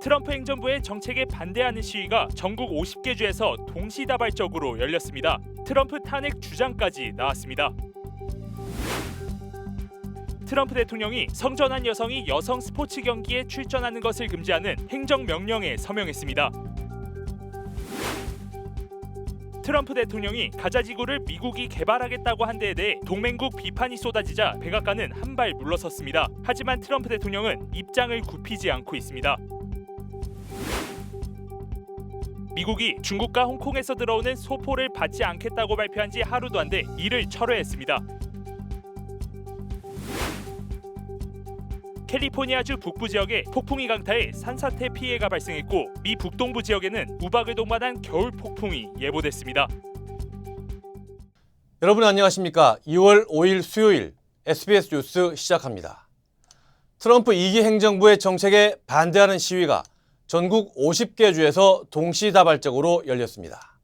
트럼프 행정부의 정책에 반대하는 시위가 전국 50개 주에서 동시다발적으로 열렸습니다. 트럼프 탄핵 주장까지 나왔습니다. 트럼프 대통령이 성전환 여성이 여성 스포츠 경기에 출전하는 것을 금지하는 행정명령에 서명했습니다. 트럼프 대통령이 가자 지구를 미국이 개발하겠다고 한 데에 대해 동맹국 비판이 쏟아지자 백악관은 한 발 물러섰습니다. 하지만 트럼프 대통령은 입장을 굽히지 않고 있습니다. 미국이 중국과 홍콩에서 들어오는 소포를 받지 않겠다고 발표한 지 하루도 안 돼 이를 철회했습니다. 캘리포니아주 북부 지역에 폭풍이 강타해 산사태 피해가 발생했고 미 북동부 지역에는 우박을 동반한 겨울 폭풍이 예보됐습니다. 여러분 안녕하십니까? 2월 5일 수요일 SBS 뉴스 시작합니다. 트럼프 2기 행정부의 정책에 반대하는 시위가 전국 50개 주에서 동시다발적으로 열렸습니다.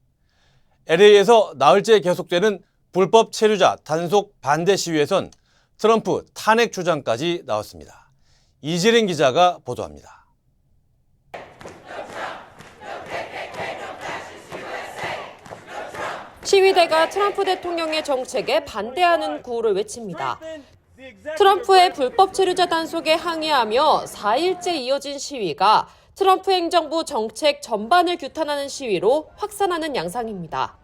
LA에서 나흘째 계속되는 불법 체류자 단속 반대 시위에선 트럼프 탄핵 주장까지 나왔습니다. 이재린 기자가 보도합니다. 시위대가 트럼프 대통령의 정책에 반대하는 구호를 외칩니다. 트럼프의 불법 체류자 단속에 항의하며 4일째 이어진 시위가 트럼프 행정부 정책 전반을 규탄하는 시위로 확산하는 양상입니다.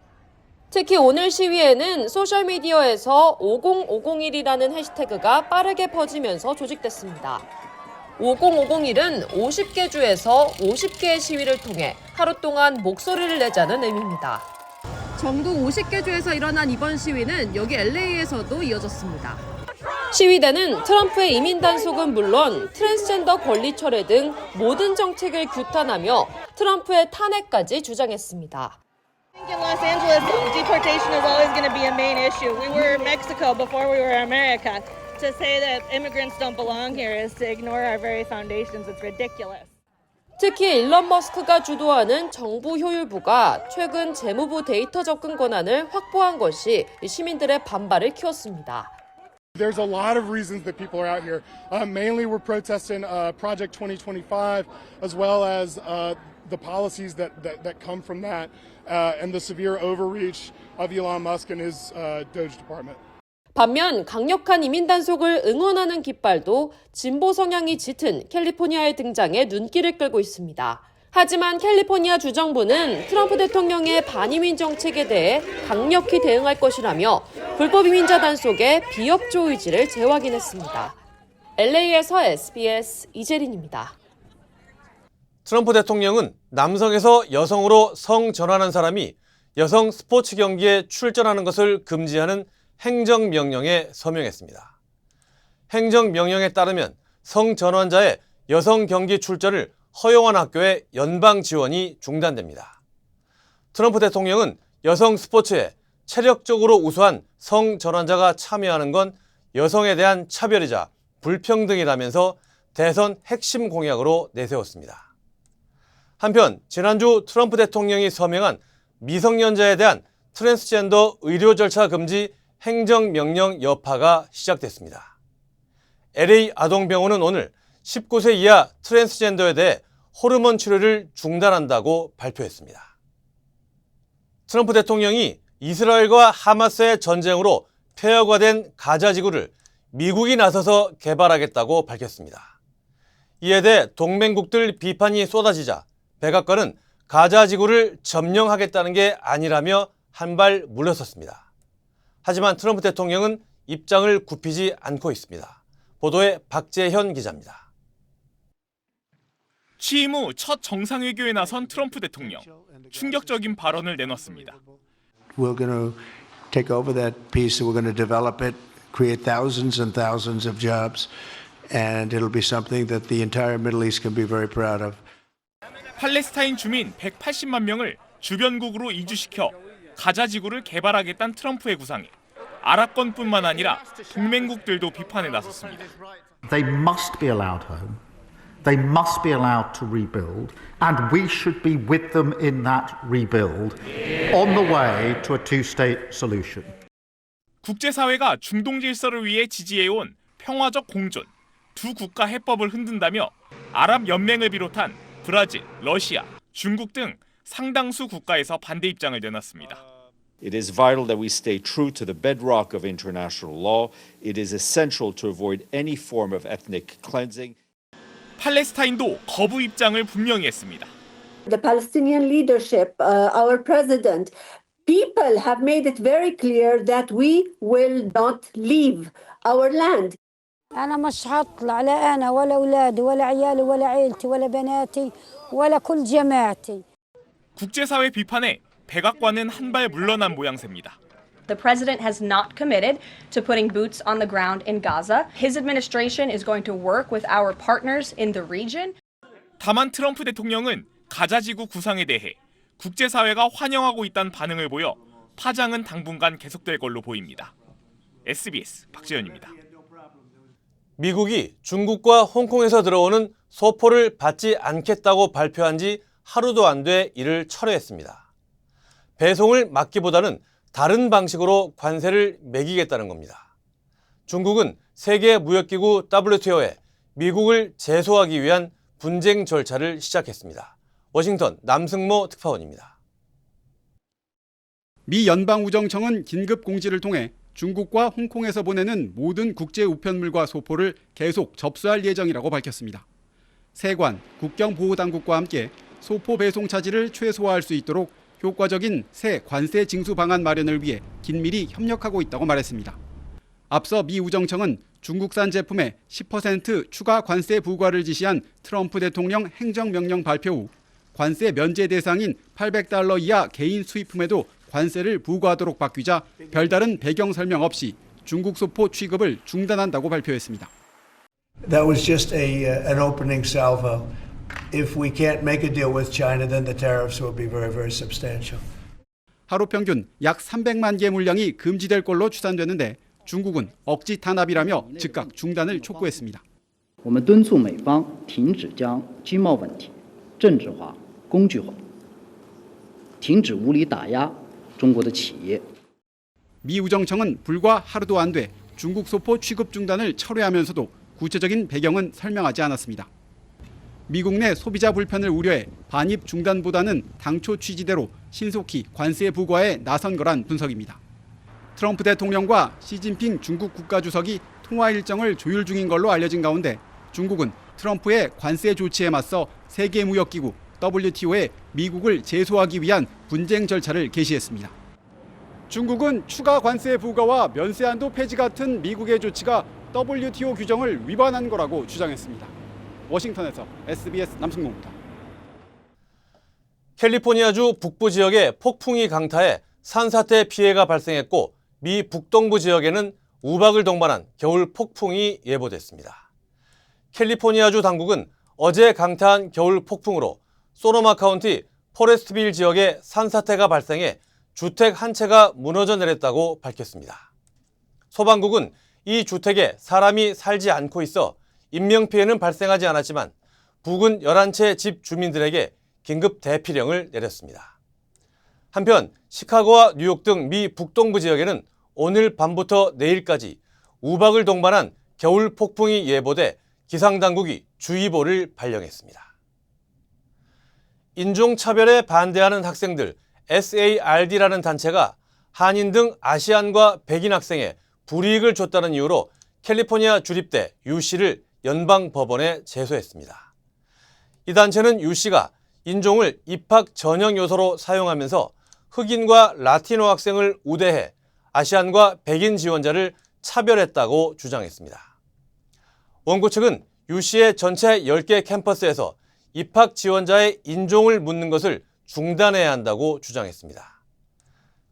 특히 오늘 시위에는 소셜미디어에서 50501이라는 해시태그가 빠르게 퍼지면서 조직됐습니다. 50501은 50개 주에서 50개의 시위를 통해 하루 동안 목소리를 내자는 의미입니다. 전국 50개 주에서 일어난 이번 시위는 여기 LA에서도 이어졌습니다. 시위대는 트럼프의 이민 단속은 물론 트랜스젠더 권리 철회 등 모든 정책을 규탄하며 트럼프의 탄핵까지 주장했습니다. In Los Angeles, deportation is always going to be a main issue. We were Mexico before we were America. To say that immigrants don't belong here is to ignore our very foundations. It's ridiculous. 특히 일론 머스크가 주도하는 정부 효율부가 최근 재무부 데이터 접근 권한을 확보한 것이 시민들의 반발을 키웠습니다. There's a lot of reasons that people are out here. Mainly we're protesting Project 2025 as well as the policies that come from that and the severe overreach of Elon Musk and his Doge department. 반면 강력한 이민 단속을 응원하는 깃발도 진보 성향이 짙은 캘리포니아의 등장에 눈길을 끌고 있습니다. 하지만 캘리포니아 주정부는 트럼프 대통령의 반이민 정책에 대해 강력히 대응할 것이라며 불법 이민자 단속의 비협조 의지를 재확인했습니다. LA에서 SBS 이재린입니다. 트럼프 대통령은 남성에서 여성으로 성전환한 사람이 여성 스포츠 경기에 출전하는 것을 금지하는 행정명령에 서명했습니다. 행정명령에 따르면 성전환자의 여성 경기 출전을 허용한 학교의 연방 지원이 중단됩니다. 트럼프 대통령은 여성 스포츠에 체력적으로 우수한 성전환자가 참여하는 건 여성에 대한 차별이자 불평등이라면서 대선 핵심 공약으로 내세웠습니다. 한편 지난주 트럼프 대통령이 서명한 미성년자에 대한 트랜스젠더 의료 절차 금지 행정명령 여파가 시작됐습니다. LA 아동병원은 오늘 19세 이하 트랜스젠더에 대해 호르몬 치료를 중단한다고 발표했습니다. 트럼프 대통령이 이스라엘과 하마스의 전쟁으로 폐허가 가자 지구를 미국이 나서서 개발하겠다고 밝혔습니다. 이에 대해 동맹국들 비판이 쏟아지자 백악관은 가자 지구를 점령하겠다는 게 아니라며 한 발 물러섰습니다. 하지만 트럼프 대통령은 입장을 굽히지 않고 있습니다. 보도에 박재현 기자입니다. 취임 후 첫 정상회교에 나선 트럼프 대통령. 충격적인 발언을 내놨습니다. We're going to take over that piece, we're going to develop it, create thousands and thousands of jobs, and it'll be something that the entire Middle East can be very proud of. 팔레스타인 주민 180만 명을 주변국으로 이주시켜 가자 지구를 개발하겠다는 트럼프의 구상에 아랍권뿐만 아니라 동맹국들도 비판에 나섰습니다. They must be allowed home. They must be allowed to rebuild, and we should be with them in that rebuild on the way to a two-state solution. 국제사회가 중동 질서를 위해 지지해온 평화적 공존, 두 국가 해법을 흔든다며 아랍 연맹을 비롯한 브라질, 러시아, 중국 등 상당수 국가에서 반대 입장을 내놨습니다. It is vital that we stay true to the bedrock of international law. It is essential to avoid any form of ethnic cleansing. 팔레스타인도 거부 입장을 분명히 했습니다. The Palestinian leadership, our president, people have made it very clear that we will not leave our land. أنا مش هطلع لا أنا ولا أولادي ولا عيالي ولا عيلتي ولا بناتي ولا كل جماعتي. 국제사회 비판에 백악관은 한 발 물러난 모양새입니다. The president has not committed to putting boots on the ground in Gaza. His administration is going to work with our partners in the region. 다만 트럼프 대통령은 가자지구 구상에 대해 국제사회가 환영하고 있다는 반응을 보여 파장은 당분간 계속될 걸로 보입니다. SBS 박재현입니다. 미국이 중국과 홍콩에서 들어오는 소포를 받지 않겠다고 발표한 지 하루도 안 돼 이를 철회했습니다. 배송을 막기보다는 다른 방식으로 관세를 매기겠다는 겁니다. 중국은 세계무역기구 WTO에 미국을 제소하기 위한 분쟁 절차를 시작했습니다. 워싱턴 남승모 특파원입니다. 미 연방우정청은 긴급 공지를 통해 중국과 홍콩에서 보내는 모든 국제 우편물과 소포를 계속 접수할 예정이라고 밝혔습니다. 세관, 국경보호당국과 함께 소포 배송 차질을 최소화할 수 있도록 효과적인 새 관세 징수 방안 마련을 위해 긴밀히 협력하고 있다고 말했습니다. 앞서 미 우정청은 중국산 제품에 10% 추가 관세 부과를 지시한 트럼프 대통령 행정명령 발표 후 관세 면제 대상인 $800 이하 개인 수입품에도 관세를 부과하도록 바뀌자 별다른 배경 설명 없이 중국 소포 취급을 중단한다고 발표했습니다. That was just an opening salvo. If we can't make a deal with China, then the tariffs will be very, very substantial. 하루 평균 약 300만 개 물량이 금지될 걸로 추산되는데 중국은 억지 탄압이라며 즉각 중단을 촉구했습니다. 我们敦促美方停止将经贸问题政治化、工具化，停止无理打压中国的企业。 미 우정청은 불과 하루도 안 돼 중국 소포 취급 중단을 철회하면서도 구체적인 배경은 설명하지 않았습니다. 미국 내 소비자 불편을 우려해 반입 중단보다는 당초 취지대로 신속히 관세 부과에 나선 거란 분석입니다. 트럼프 대통령과 시진핑 중국 국가주석이 통화 일정을 조율 중인 걸로 알려진 가운데 중국은 트럼프의 관세 조치에 맞서 세계무역기구 WTO에 미국을 제소하기 위한 분쟁 절차를 개시했습니다. 중국은 추가 관세 부과와 면세 한도 폐지 같은 미국의 조치가 WTO 규정을 위반한 거라고 주장했습니다. 워싱턴에서 SBS 남승모입니다. 캘리포니아주 북부 지역에 폭풍이 강타해 산사태 피해가 발생했고 미 북동부 지역에는 우박을 동반한 겨울 폭풍이 예보됐습니다. 캘리포니아주 당국은 어제 강타한 겨울 폭풍으로 소노마 카운티 포레스트빌 지역에 산사태가 발생해 주택 한 채가 무너져 내렸다고 밝혔습니다. 소방국은 이 주택에 사람이 살지 않고 있어 인명피해는 발생하지 않았지만 부근 11채 집 주민들에게 긴급 대피령을 내렸습니다. 한편 시카고와 뉴욕 등 미 북동부 지역에는 오늘 밤부터 내일까지 우박을 동반한 겨울 폭풍이 예보돼 기상당국이 주의보를 발령했습니다. 인종차별에 반대하는 학생들 SARD라는 단체가 한인 등 아시안과 백인 학생에 불이익을 줬다는 이유로 캘리포니아 주립대 UC를 연방법원에 제소했습니다. 이 단체는 UC가 인종을 입학 전형 요소로 사용하면서 흑인과 라티노 학생을 우대해 아시안과 백인 지원자를 차별했다고 주장했습니다. 원고 측은 UC의 전체 10개 캠퍼스에서 입학 지원자의 인종을 묻는 것을 중단해야 한다고 주장했습니다.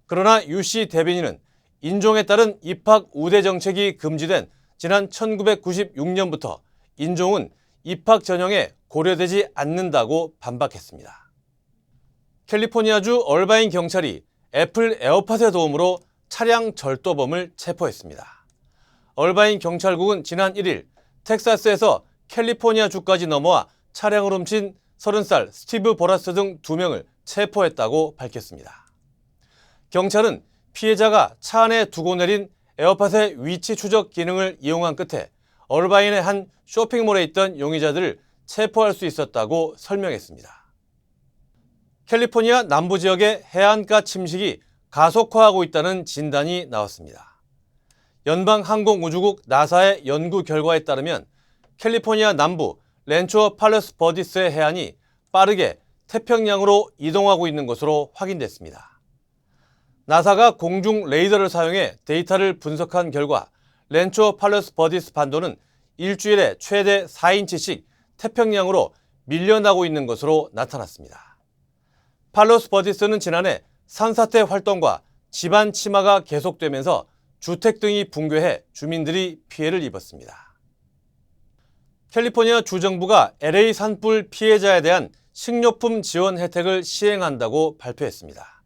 그러나 UC 대변인은 인종에 따른 입학 우대 정책이 금지된 지난 1996년부터 인종은 입학 전형에 고려되지 않는다고 반박했습니다. 캘리포니아주 얼바인 경찰이 애플 에어팟의 도움으로 차량 절도범을 체포했습니다. 얼바인 경찰국은 지난 1일 텍사스에서 캘리포니아주까지 넘어와 차량을 훔친 30살 스티브 보라스 등 2명을 체포했다고 밝혔습니다. 경찰은 피해자가 차 안에 두고 내린 에어팟의 위치 추적 기능을 이용한 끝에 얼바인의 한 쇼핑몰에 있던 용의자들을 체포할 수 있었다고 설명했습니다. 캘리포니아 남부 지역의 해안가 침식이 가속화하고 있다는 진단이 나왔습니다. 연방항공우주국 나사의 연구 결과에 따르면 캘리포니아 남부 렌초 팔로스 버디스의 해안이 빠르게 태평양으로 이동하고 있는 것으로 확인됐습니다. 나사가 공중 레이더를 사용해 데이터를 분석한 결과 렌초 팔로스 버디스 반도는 일주일에 최대 4인치씩 태평양으로 밀려나고 있는 것으로 나타났습니다. 팔로스 버디스는 지난해 산사태 활동과 지반 침하가 계속되면서 주택 등이 붕괴해 주민들이 피해를 입었습니다. 캘리포니아 주정부가 LA 산불 피해자에 대한 식료품 지원 혜택을 시행한다고 발표했습니다.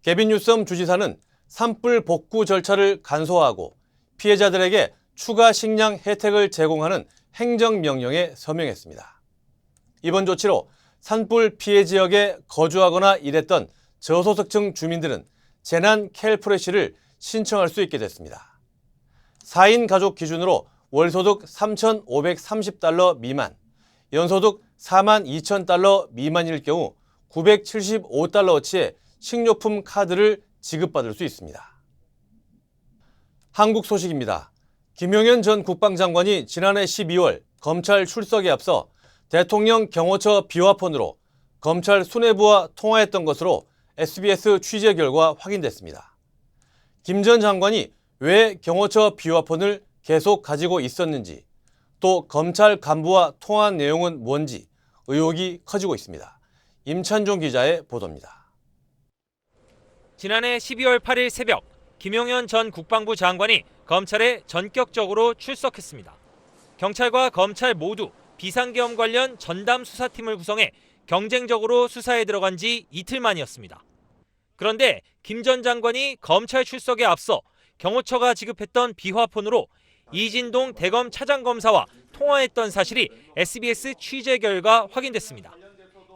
게빈 뉴섬 주지사는 산불 복구 절차를 간소화하고 피해자들에게 추가 식량 혜택을 제공하는 행정명령에 서명했습니다. 이번 조치로 산불 피해 지역에 거주하거나 일했던 저소득층 주민들은 재난 캘프레시를 신청할 수 있게 됐습니다. 4인 가족 기준으로 월소득 $3,530 미만, 연소득 $42,000 미만일 경우 975달러어치의 식료품 카드를 지급받을 수 있습니다. 한국 소식입니다. 김용현 전 국방장관이 지난해 12월 검찰 출석에 앞서 대통령 경호처 비화폰으로 검찰 수뇌부와 통화했던 것으로 SBS 취재 결과 확인됐습니다. 김 전 장관이 왜 경호처 비화폰을 계속 가지고 있었는지, 또 검찰 간부와 통화한 내용은 뭔지 의혹이 커지고 있습니다. 임찬종 기자의 보도입니다. 지난해 12월 8일 새벽 김용현 전 국방부 장관이 검찰에 전격적으로 출석했습니다. 경찰과 검찰 모두 비상계엄 관련 전담 수사팀을 구성해 경쟁적으로 수사에 들어간 지 이틀 만이었습니다. 그런데 김 전 장관이 검찰 출석에 앞서 경호처가 지급했던 비화폰으로 이진동 대검 차장검사와 통화했던 사실이 SBS 취재 결과 확인됐습니다.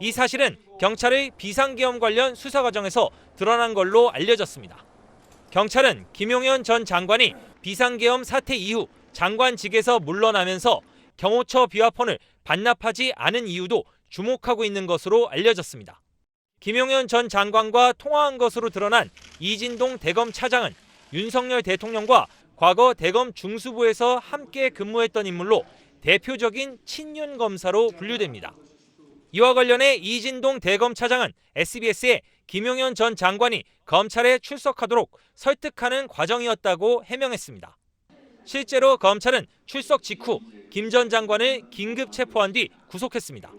이 사실은 경찰의 비상계엄 관련 수사 과정에서 드러난 걸로 알려졌습니다. 경찰은 김용현 전 장관이 비상계엄 사태 이후 장관직에서 물러나면서 경호처 비화폰을 반납하지 않은 이유도 주목하고 있는 것으로 알려졌습니다. 김용현 전 장관과 통화한 것으로 드러난 이진동 대검 차장은 윤석열 대통령과 과거 대검 중수부에서 함께 근무했던 인물로 대표적인 친윤 검사로 분류됩니다. 이와 관련해 이진동 대검 차장은 SBS에 김용현 전 장관이 검찰에 출석하도록 설득하는 과정이었다고 해명했습니다. 실제로 검찰은 출석 직후 김 전 장관을 긴급 체포한 뒤 구속했습니다.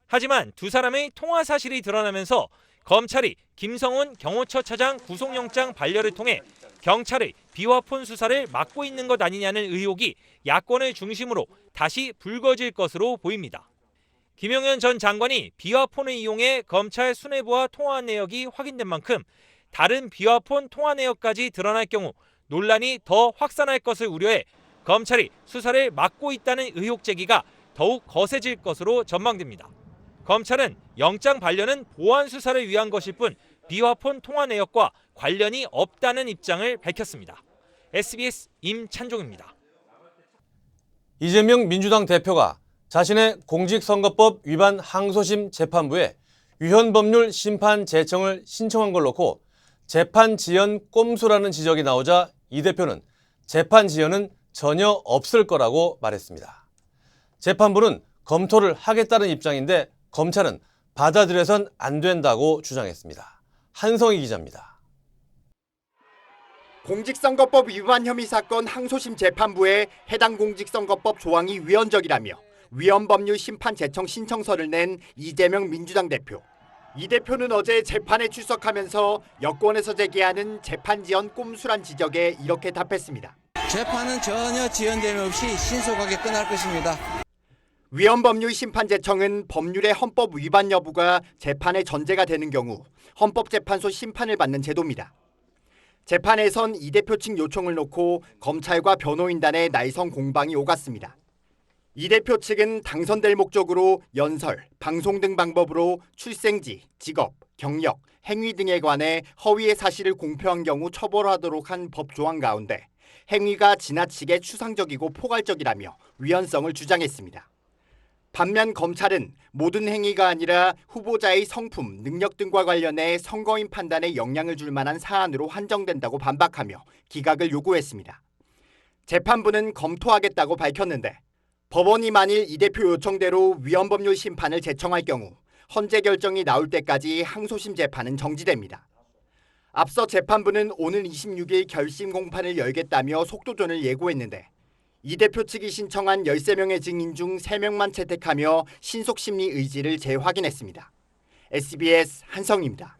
하지만 두 사람의 통화 사실이 드러나면서 검찰이 김성훈 경호처 차장 구속영장 반려를 통해 경찰의 비화폰 수사를 막고 있는 것 아니냐는 의혹이 야권을 중심으로 다시 불거질 것으로 보입니다. 김용현 전 장관이 비화폰을 이용해 검찰 수뇌부와 통화한 내역이 확인된 만큼 다른 비화폰 통화 내역까지 드러날 경우 논란이 더 확산할 것을 우려해 검찰이 수사를 막고 있다는 의혹 제기가 더욱 거세질 것으로 전망됩니다. 검찰은 영장 반려는 보안 수사를 위한 것일 뿐 비화폰 통화 내역과 관련이 없다는 입장을 밝혔습니다. SBS 임찬종입니다. 이재명 민주당 대표가 자신의 공직선거법 위반 항소심 재판부에 위헌법률 심판 제청을 신청한 걸 놓고 재판 지연 꼼수라는 지적이 나오자 이 대표는 재판 지연은 전혀 없을 거라고 말했습니다. 재판부는 검토를 하겠다는 입장인데 검찰은 받아들여선 안 된다고 주장했습니다. 한성희 기자입니다. 공직선거법 위반 혐의 사건 항소심 재판부에 해당 공직선거법 조항이 위헌적이라며 위헌법률 심판 제청 신청서를 낸 이재명 민주당 대표. 이 대표는 어제 재판에 출석하면서 여권에서 제기하는 재판 지연 꼼수란 지적에 이렇게 답했습니다. 재판은 전혀 지연됨 없이 신속하게 끝날 것입니다. 위헌법률 심판 제청은 법률의 헌법 위반 여부가 재판의 전제가 되는 경우 헌법재판소 심판을 받는 제도입니다. 재판에선 이 대표 측 요청을 놓고 검찰과 변호인단의 날선 공방이 오갔습니다. 이 대표 측은 당선될 목적으로 연설, 방송 등 방법으로 출생지, 직업, 경력, 행위 등에 관해 허위의 사실을 공표한 경우 처벌하도록 한 법 조항 가운데 행위가 지나치게 추상적이고 포괄적이라며 위헌성을 주장했습니다. 반면 검찰은 모든 행위가 아니라 후보자의 성품, 능력 등과 관련해 선거인 판단에 영향을 줄 만한 사안으로 한정된다고 반박하며 기각을 요구했습니다. 재판부는 검토하겠다고 밝혔는데 법원이 만일 이 대표 요청대로 위헌법률 심판을 제청할 경우 헌재 결정이 나올 때까지 항소심 재판은 정지됩니다. 앞서 재판부는 오는 26일 결심 공판을 열겠다며 속도전을 예고했는데 이 대표 측이 신청한 13명의 증인 중 3명만 채택하며 신속심리 의지를 재확인했습니다. SBS 한성입니다.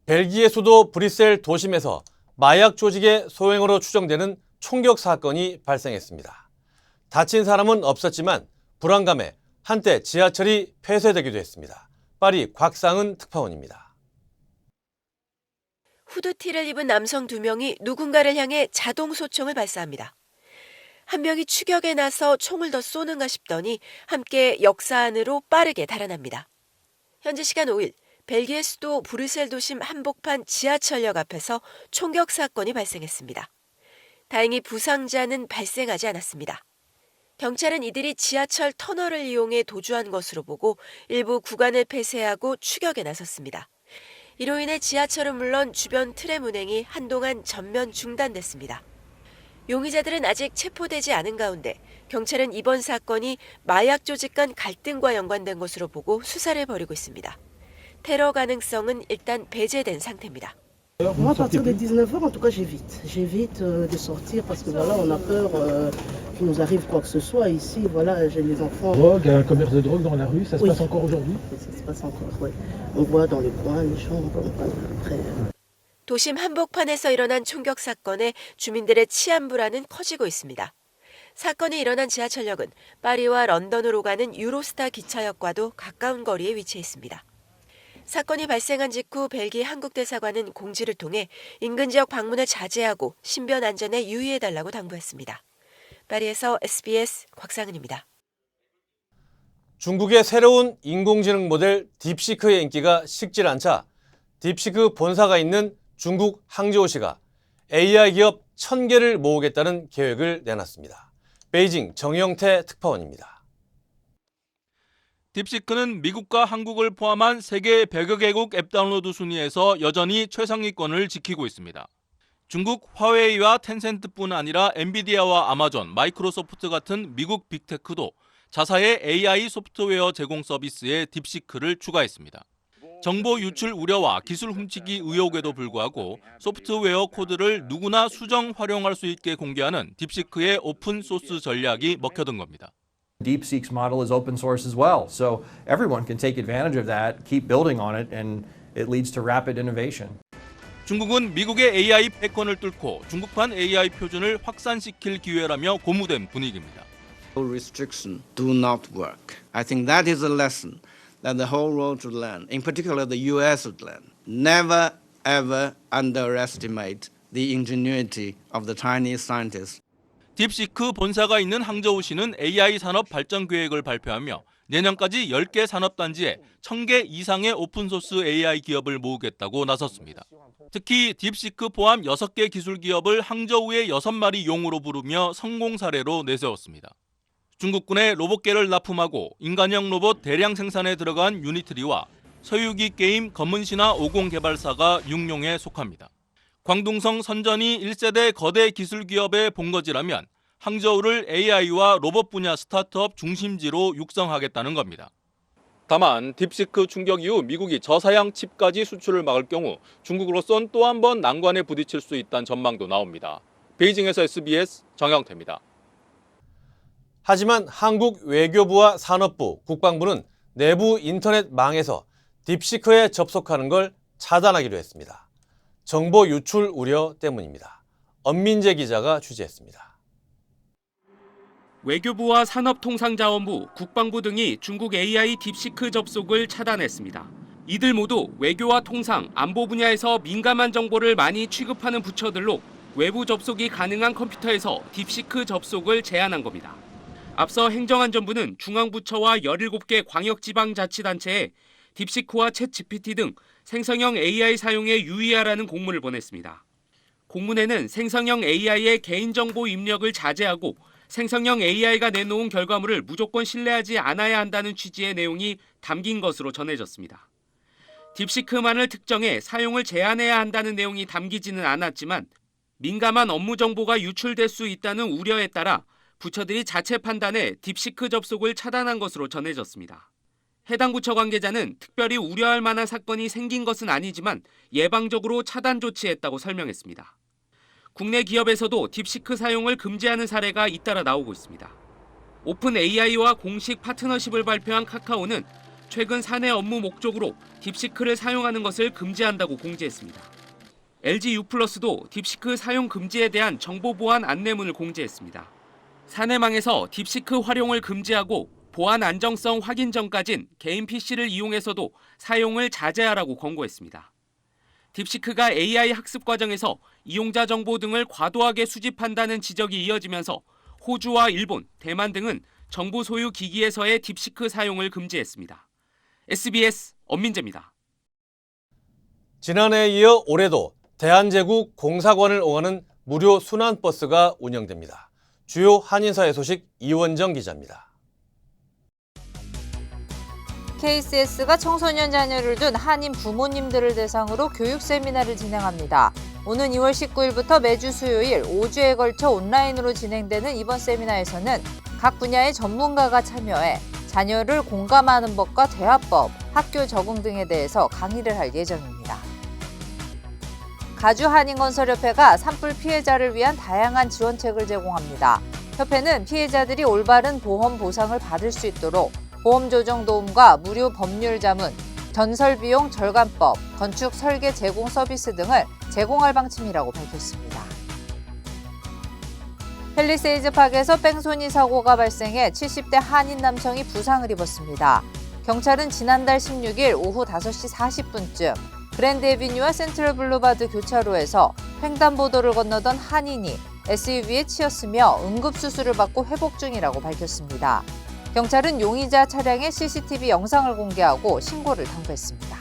벨기에 수도 브뤼셀 도심에서 마약 조직의 소행으로 추정되는 총격 사건이 발생했습니다. 다친 사람은 없었지만 불안감에 한때 지하철이 폐쇄되기도 했습니다. 파리 곽상은 특파원입니다. 후드티를 입은 남성 2명이 누군가를 향해 자동 소총을 발사합니다. 한 명이 추격에 나서 총을 더 쏘는가 싶더니 함께 역사 안으로 빠르게 달아납니다. 현지 시간 5일 벨기에 수도 브뤼셀 도심 한복판 지하철역 앞에서 총격 사건이 발생했습니다. 다행히 부상자는 발생하지 않았습니다. 경찰은 이들이 지하철 터널을 이용해 도주한 것으로 보고 일부 구간을 폐쇄하고 추격에 나섰습니다. 이로 인해 지하철은 물론 주변 트램 운행이 한동안 전면 중단됐습니다. 용의자들은 아직 체포되지 않은 가운데 경찰은 이번 사건이 마약 조직 간 갈등과 연관된 것으로 보고 수사를 벌이고 있습니다. 테러 가능성은 일단 배제된 상태입니다. Moi, à partir des 19h, en tout cas, j'évite. J'évite de sortir parce que voilà, on a peur qu'il nous arrive quoi que ce soit ici. Voilà, j'ai les enfants. Drogue, un commerce de drogue dans la rue, ça se passe encore aujourd'hui? Ça se passe encore, oui. On voit dans les coins, les chambres, après. 도심 한복판에서 일어난 총격 사건에 주민들의 치안 불안은 커지고 있습니다. 사건이 일어난 지하철역은 파리와 런던으로 가는 유로스타 기차역과도 가까운 거리에 위치해 있습니다. 사건이 발생한 직후 벨기에 한국대사관은 공지를 통해 인근 지역 방문을 자제하고 신변 안전에 유의해달라고 당부했습니다. 파리에서 SBS 곽상은입니다. 중국의 새로운 인공지능 모델 딥시크의 인기가 식질 않자 딥시크 본사가 있는 중국 항저우시가 AI 기업 1000개를 모으겠다는 계획을 내놨습니다. 베이징 정영태 특파원입니다. 딥시크는 미국과 한국을 포함한 세계 100여 개국 앱 다운로드 순위에서 여전히 최상위권을 지키고 있습니다. 중국 화웨이와 텐센트뿐 아니라 엔비디아와 아마존, 마이크로소프트 같은 미국 빅테크도 자사의 AI 소프트웨어 제공 서비스에 딥시크를 추가했습니다. 정보 유출 우려와 기술 훔치기 의혹에도 불구하고 소프트웨어 코드를 누구나 수정 활용할 수 있게 공개하는 딥시크의 오픈 소스 전략이 먹혀든 겁니다. DeepSeek's model is open source as well, so everyone can take advantage of that, keep building on it, and it leads to rapid innovation. 중국은 미국의 AI 패권을 뚫고 중국판 AI 표준을 확산시킬 기회라며 고무된 분위기입니다. Restrictions do not work. I think that is a lesson that the whole world should learn, in particular the US should learn. Never ever underestimate the ingenuity of the Chinese scientists. 딥시크 본사가 있는 항저우시는 AI 산업 발전 계획을 발표하며 내년까지 10개 산업단지에 1000개 이상의 오픈소스 AI 기업을 모으겠다고 나섰습니다. 특히 딥시크 포함 6개 기술 기업을 항저우의 6마리 용으로 부르며 성공 사례로 내세웠습니다. 중국군의 로봇계를 납품하고 인간형 로봇 대량 생산에 들어간 유니트리와 서유기 게임 검은신화 50 개발사가 육룡에 속합니다. 광둥성 선전이 1세대 거대 기술 기업의 본거지라면 항저우를 AI와 로봇 분야 스타트업 중심지로 육성하겠다는 겁니다. 다만 딥시크 충격 이후 미국이 저사양 칩까지 수출을 막을 경우 중국으로선 또 한 번 난관에 부딪힐 수 있다는 전망도 나옵니다. 베이징에서 SBS 정영태입니다. 하지만 한국 외교부와 산업부, 국방부는 내부 인터넷망에서 딥시크에 접속하는 걸 차단하기로 했습니다. 정보 유출 우려 때문입니다. 엄민재 기자가 취재했습니다. 외교부와 산업통상자원부, 국방부 등이 중국 AI 딥시크 접속을 차단했습니다. 이들 모두 외교와 통상, 안보 분야에서 민감한 정보를 많이 취급하는 부처들로 외부 접속이 가능한 컴퓨터에서 딥시크 접속을 제한한 겁니다. 앞서 행정안전부는 중앙부처와 17개 광역지방자치단체에 딥시크와 챗GPT 등 생성형 AI 사용에 유의하라는 공문을 보냈습니다. 공문에는 생성형 AI의 개인정보 입력을 자제하고 생성형 AI가 내놓은 결과물을 무조건 신뢰하지 않아야 한다는 취지의 내용이 담긴 것으로 전해졌습니다. 딥시크만을 특정해 사용을 제한해야 한다는 내용이 담기지는 않았지만 민감한 업무 정보가 유출될 수 있다는 우려에 따라 부처들이 자체 판단해 딥시크 접속을 차단한 것으로 전해졌습니다. 해당 부처 관계자는 특별히 우려할 만한 사건이 생긴 것은 아니지만 예방적으로 차단 조치했다고 설명했습니다. 국내 기업에서도 딥시크 사용을 금지하는 사례가 잇따라 나오고 있습니다. 오픈 AI와 공식 파트너십을 발표한 카카오는 최근 사내 업무 목적으로 딥시크를 사용하는 것을 금지한다고 공지했습니다. LG U+도 딥시크 사용 금지에 대한 정보 보안 안내문을 공지했습니다. 사내망에서 딥시크 활용을 금지하고 보안 안정성 확인 전까진 개인 PC를 이용해서도 사용을 자제하라고 권고했습니다. 딥시크가 AI 학습 과정에서 이용자 정보 등을 과도하게 수집한다는 지적이 이어지면서 호주와 일본, 대만 등은 정부 소유 기기에서의 딥시크 사용을 금지했습니다. SBS 엄민재입니다. 지난해에 이어 올해도 대한제국 공사관을 오가는 무료 순환버스가 운영됩니다. 주요 한인사의 소식 이원정 기자입니다. KCS가 청소년 자녀를 둔 한인 부모님들을 대상으로 교육 세미나를 진행합니다. 오는 2월 19일부터 매주 수요일 5주에 걸쳐 온라인으로 진행되는 이번 세미나에서는 각 분야의 전문가가 참여해 자녀를 공감하는 법과 대화법, 학교 적응 등에 대해서 강의를 할 예정입니다. 가주한인건설협회가 산불 피해자를 위한 다양한 지원책을 제공합니다. 협회는 피해자들이 올바른 보험 보상을 받을 수 있도록 보험 조정 도움과 무료 법률 자문, 전설 비용 절감법, 건축 설계 제공 서비스 등을 제공할 방침이라고 밝혔습니다. 팰리세이즈 파크에서 뺑소니 사고가 발생해 70대 한인 남성이 부상을 입었습니다. 경찰은 지난달 16일 오후 5시 40분쯤 그랜드 애비뉴와 센트럴 블루바드 교차로에서 횡단보도를 건너던 한인이 SUV에 치였으며 응급수술을 받고 회복 중이라고 밝혔습니다. 경찰은 용의자 차량의 CCTV 영상을 공개하고 신고를 당부했습니다.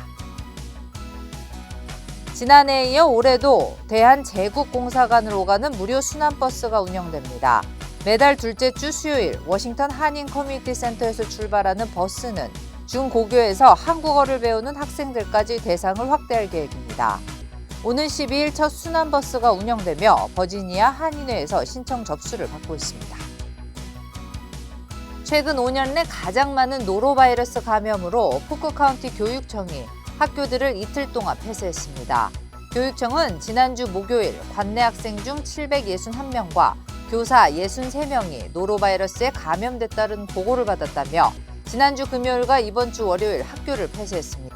지난해에 이어 올해도 대한제국공사관으로 오가는 무료 순환버스가 운영됩니다. 매달 둘째 주 수요일 워싱턴 한인 커뮤니티 센터에서 출발하는 버스는 중고교에서 한국어를 배우는 학생들까지 대상을 확대할 계획입니다. 오는 12일 첫 순환버스가 운영되며 버지니아 한인회에서 신청 접수를 받고 있습니다. 최근 5년 내 가장 많은 노로바이러스 감염으로 포크 카운티 교육청이 학교들을 이틀 동안 폐쇄했습니다. 교육청은 지난주 목요일 관내 학생 중 761명과 교사 63명이 노로바이러스에 감염됐다는 보고를 받았다며 지난주 금요일과 이번 주 월요일 학교를 폐쇄했습니다.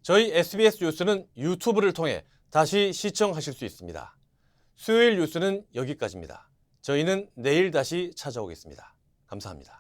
저희 SBS 뉴스는 유튜브를 통해 다시 시청하실 수 있습니다. 수요일 뉴스는 여기까지입니다. 저희는 내일 다시 찾아오겠습니다. 감사합니다.